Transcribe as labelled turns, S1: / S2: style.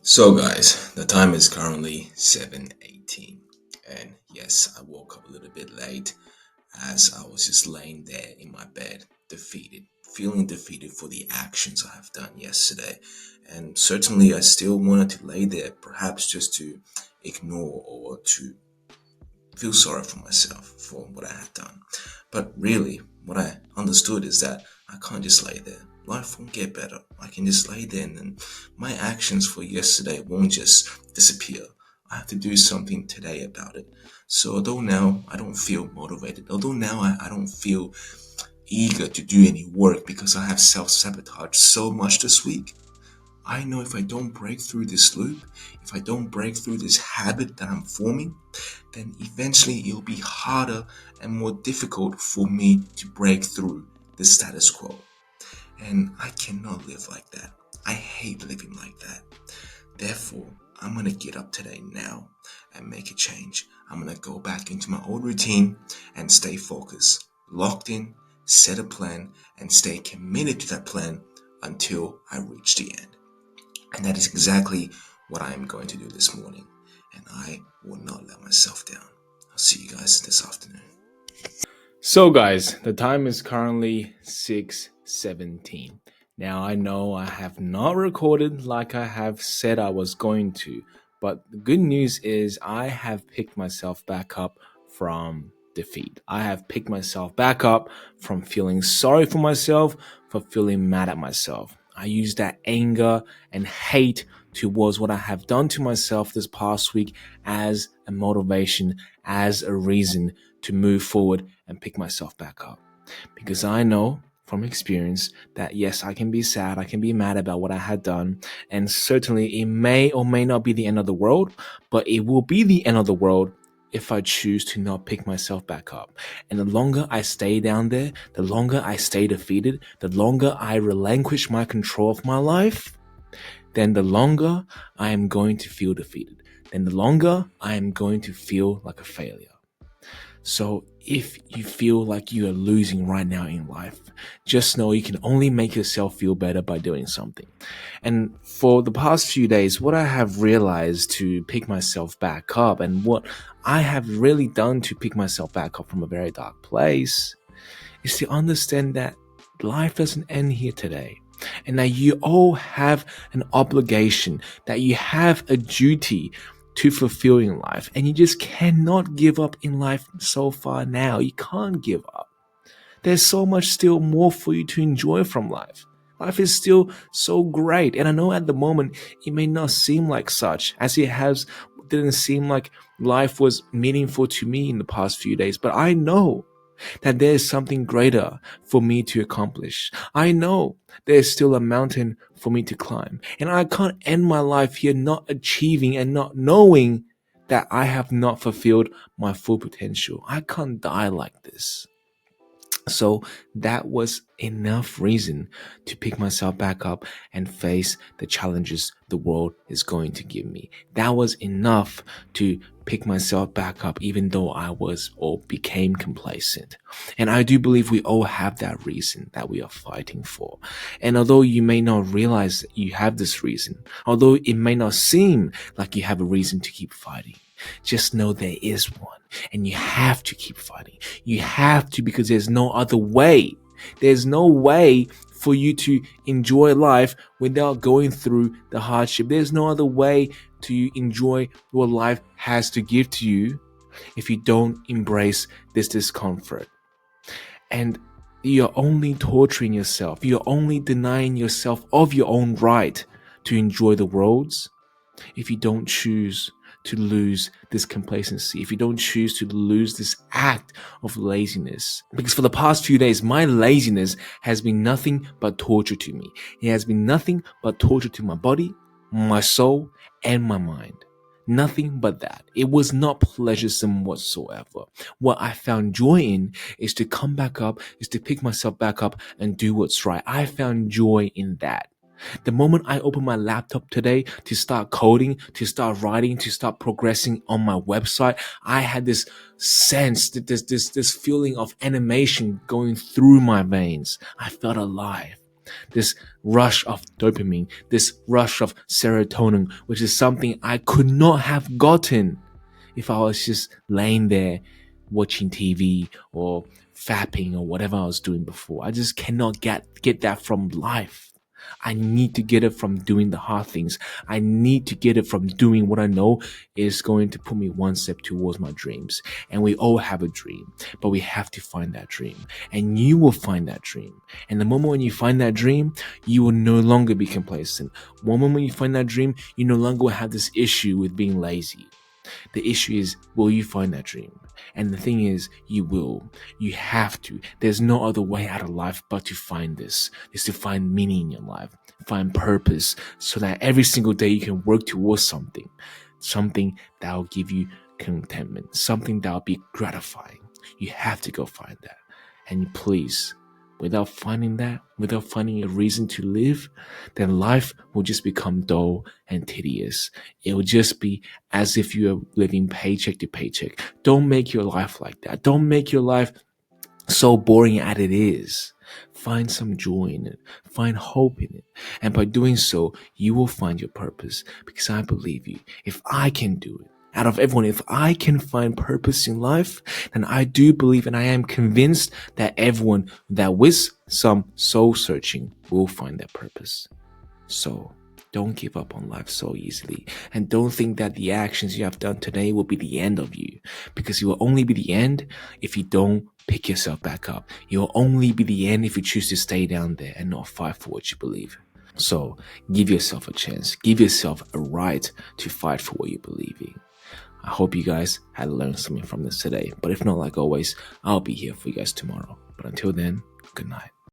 S1: So guys, the time is currently 7:18 and yes, I woke up a little bit late as I was just laying there in my bed, defeated, feeling defeated for the actions I have done yesterday. And certainly I still wanted to lay there, perhaps just to ignore or to feel sorry for myself for what I had done. But really, what I understood is that I can't just lay there. Life won't get better. I can just lay there and then my actions for yesterday won't just disappear. I have to do something today about it. So although now I don't feel motivated, although now I don't feel eager to do any work because I have self-sabotaged so much this week, I know if I don't break through this loop, if I don't break through this habit that I'm forming, then eventually it'll be harder and more difficult for me to break through the status quo. And I cannot live like that. I hate living like that. Therefore, I'm gonna get up today now and make a change. I'm gonna go back into my old routine and stay focused, locked in, set a plan, and stay committed to that plan until I reach the end. And that is exactly what I am going to do this morning. And I will not let myself down. I'll see you guys this afternoon.
S2: So, guys, the time is currently 6:17. Now, I know I have not recorded like I have said I was going to, but the good news is I have picked myself back up from defeat. I have picked myself back up from feeling sorry for myself, for feeling mad at myself. I use that anger and hate towards what I have done to myself this past week as a motivation, as a reason to move forward and pick myself back up. Because I know from experience that yes, I can be sad, I can be mad about what I had done, and certainly it may or may not be the end of the world, but it will be the end of the world if I choose to not pick myself back up. And the longer I stay down there, the longer I stay defeated, the longer I relinquish my control of my life, then the longer I am going to feel defeated. Then the longer I am going to feel like a failure. So if you feel like you are losing right now in life, just know you can only make yourself feel better by doing something. And for the past few days, what I have realized to pick myself back up and what I have really done to pick myself back up from a very dark place is to understand that life doesn't end here today. And that you all have an obligation, that you have a duty to fulfill in life. And you just cannot give up in life so far now. You can't give up. There's so much still more for you to enjoy from life. Life is still so great. And I know at the moment it may not seem like such, as it has didn't seem like life was meaningful to me in the past few days. But I know that there is something greater for me to accomplish. I know there is still a mountain for me to climb. And I can't end my life here not achieving and not knowing that I have not fulfilled my full potential. I can't die like this. So that was enough reason to pick myself back up and face the challenges the world is going to give me. That was enough to pick myself back up even though I was or became complacent. And I do believe we all have that reason that we are fighting for. And although you may not realize that you have this reason, although it may not seem like you have a reason to keep fighting, just know there is one. And you have to keep fighting. You have to, because there's no other way. There's no way for you to enjoy life without going through the hardship. There's no other way to enjoy what life has to give to you if you don't embrace this discomfort. And you're only torturing yourself. You're only denying yourself of your own right to enjoy the worlds if you don't choose to lose this complacency, if you don't choose to lose this act of laziness. Because for the past few days, my laziness has been nothing but torture to me. It has been nothing but torture to my body, my soul, and my mind. Nothing but that. It was not pleasuresome whatsoever. What I found joy in is to come back up, is to pick myself back up and do what's right. I found joy in that. The moment I opened my laptop today to start coding, to start writing, to start progressing on my website, I had this sense, this feeling of animation going through my veins. I felt alive. this rush of dopamine, this rush of serotonin, which is something I could not have gotten if I was just laying there watching TV or fapping or whatever I was doing before. I just cannot get that from life. I need to get it from doing the hard things. I need to get it from doing what I know is going to put me one step towards my dreams. And we all have a dream, but we have to find that dream. And you will find that dream. And the moment when you find that dream, you will no longer be complacent. One moment when you find that dream, you no longer will have this issue with being lazy. The issue is, will you find that dream? And the thing is, you will. You have to. There's no other way out of life but to find this. Is to find meaning in your life, find purpose, so that every single day you can work towards something that will give you contentment, something that will be gratifying. You have to go find that. And please, without finding a reason to live, then life will just become dull and tedious. It will just be as if you are living paycheck to paycheck. Don't make your life like that. Don't make your life so boring as it is. Find some joy in it. Find hope in it. And by doing so, you will find your purpose. Because I believe you. If I can do it, out of everyone, if I can find purpose in life, then I do believe and I am convinced that everyone that with some soul searching will find their purpose. So don't give up on life so easily. And don't think that the actions you have done today will be the end of you. Because it will only be the end if you don't pick yourself back up. It will only be the end if you choose to stay down there and not fight for what you believe. So give yourself a chance. Give yourself a right to fight for what you believe in. I hope you guys had learned something from this today. But if not, like always, I'll be here for you guys tomorrow. But until then, good night.